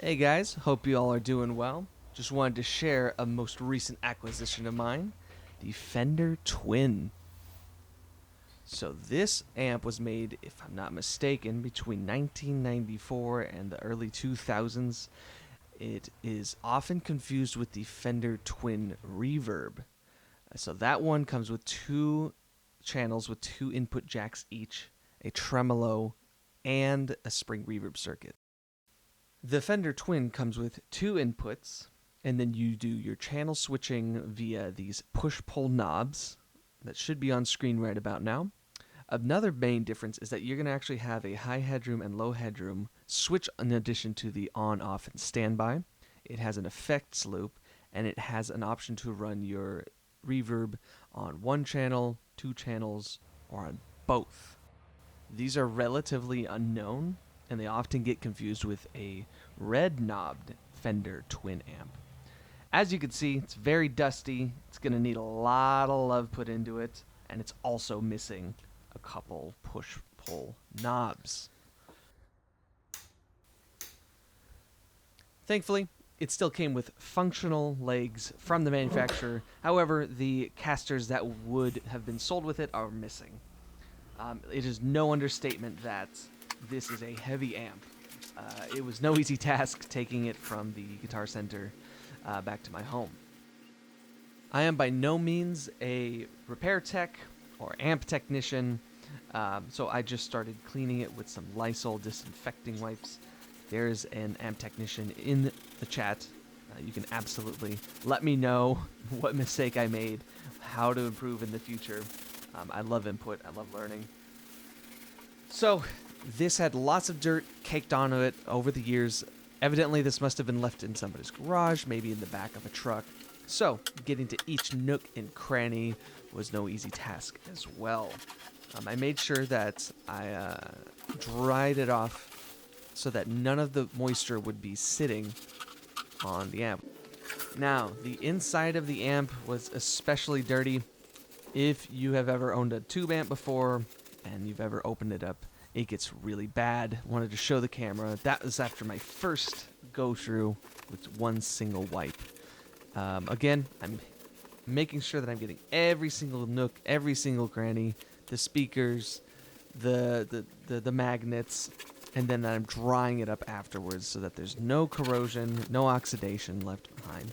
Hey guys, hope you all are doing well. Just wanted to share a most recent acquisition of mine, the Fender Twin. So this amp was made, if I'm not mistaken, between 1994 and the early 2000s. It is often confused with the Fender Twin Reverb. So that one comes with two channels with two input jacks each, a tremolo, and a spring reverb circuit. The Fender Twin comes with two inputs, and then you do your channel switching via these push-pull knobs that should be on screen right about now. Another main difference is that you're going to actually have a high headroom and low headroom switch in addition to the on-off and standby. It has an effects loop, and it has an option to run your reverb on one channel, two channels, or on both. These are relatively unknown, and they often get confused with a red-knobbed Fender Twin amp. As you can see, it's very dusty. It's going to need a lot of love put into it, and it's also missing a couple push-pull knobs. Thankfully, it still came with functional legs from the manufacturer. However, the casters that would have been sold with it are missing. It is no understatement that this is a heavy amp. It was no easy task taking it from the Guitar Center back to my home. I am by no means a repair tech or amp technician, so I just started cleaning it with some Lysol disinfecting wipes. There's an amp technician in the chat. You can absolutely let me know what mistake I made, how to improve in the future. I love input. I love learning. So this had lots of dirt caked onto it over the years. Evidently, this must have been left in somebody's garage, maybe in the back of a truck. So getting to each nook and cranny was no easy task as well. I made sure that I dried it off so that none of the moisture would be sitting on the amp. Now, the inside of the amp was especially dirty. If you have ever owned a tube amp before and you've ever opened it up, it gets really bad. Wanted to show the camera. That was after my first go through with one single wipe. Again, I'm making sure that I'm getting every single nook, every single cranny, the speakers, the magnets, and then I'm drying it up afterwards so that there's no corrosion, no oxidation left behind.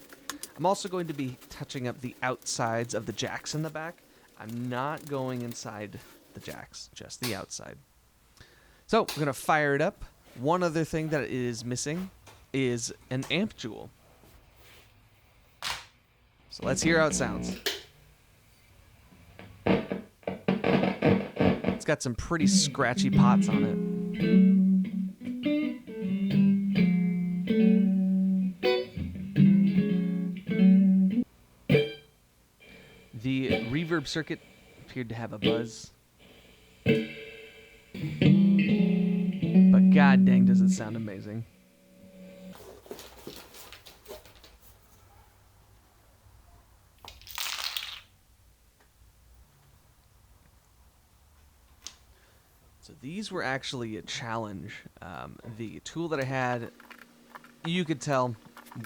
I'm also going to be touching up the outsides of the jacks in the back. I'm not going inside the jacks, just the outside. So we're going to fire it up. One other thing that it is missing is an amp jewel. So let's hear how it sounds. It's got some pretty scratchy pots on it. The reverb circuit appeared to have a buzz. But god dang does it sound amazing. So these were actually a challenge. The tool that I had, you could tell,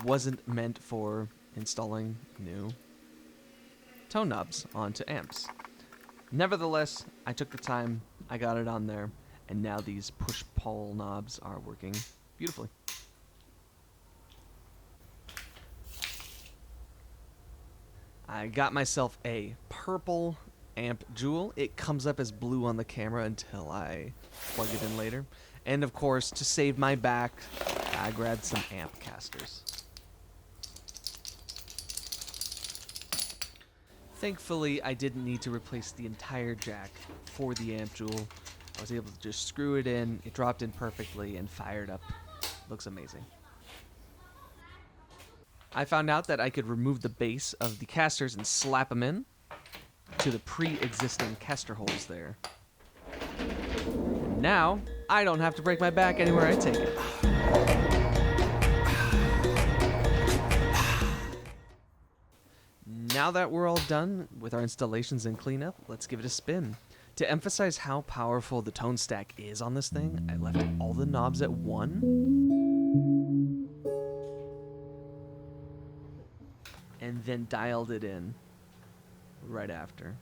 wasn't meant for installing new tone knobs onto amps. Nevertheless, I took the time, I got it on there, and now these push-pull knobs are working beautifully. I got myself a purple amp jewel. It comes up as blue on the camera until I plug it in later. And of course, to save my back, I grabbed some amp casters. Thankfully, I didn't need to replace the entire jack for the amp jewel. I was able to just screw it in, it dropped in perfectly, and fired up. Looks amazing. I found out that I could remove the base of the casters and slap them in to the pre-existing caster holes there. And now, I don't have to break my back anywhere I take it. Now that we're all done with our installations and cleanup, let's give it a spin. To emphasize how powerful the tone stack is on this thing, I left all the knobs at 1. then dialed it in right after.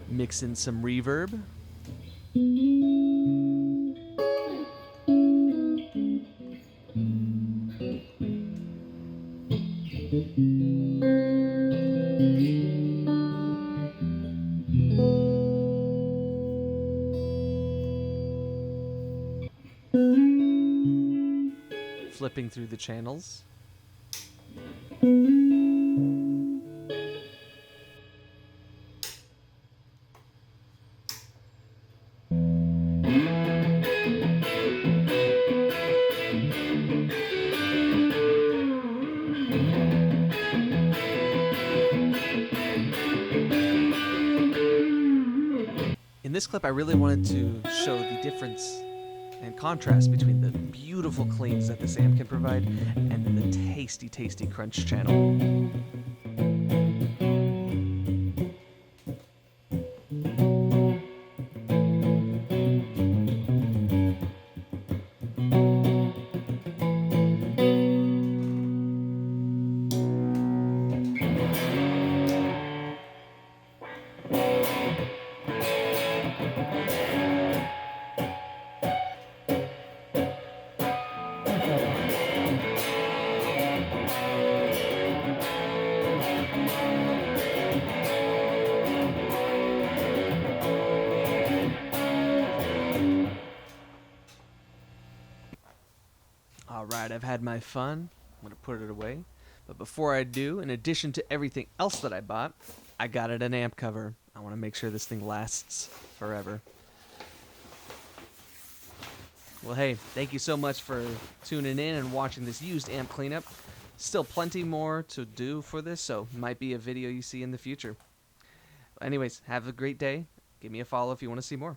Mix in some reverb. Flipping through the channels. In this clip, I really wanted to show the difference and contrast between the beautiful cleans that this amp can provide and the tasty, tasty crunch channel. Alright, I've had my fun. I'm going to put it away. But before I do, in addition to everything else that I bought, I got it an amp cover. I want to make sure this thing lasts forever. Well, hey, thank you so much for tuning in and watching this used amp cleanup. Still plenty more to do for this, so might be a video you see in the future. Anyways, have a great day. Give me a follow if you want to see more.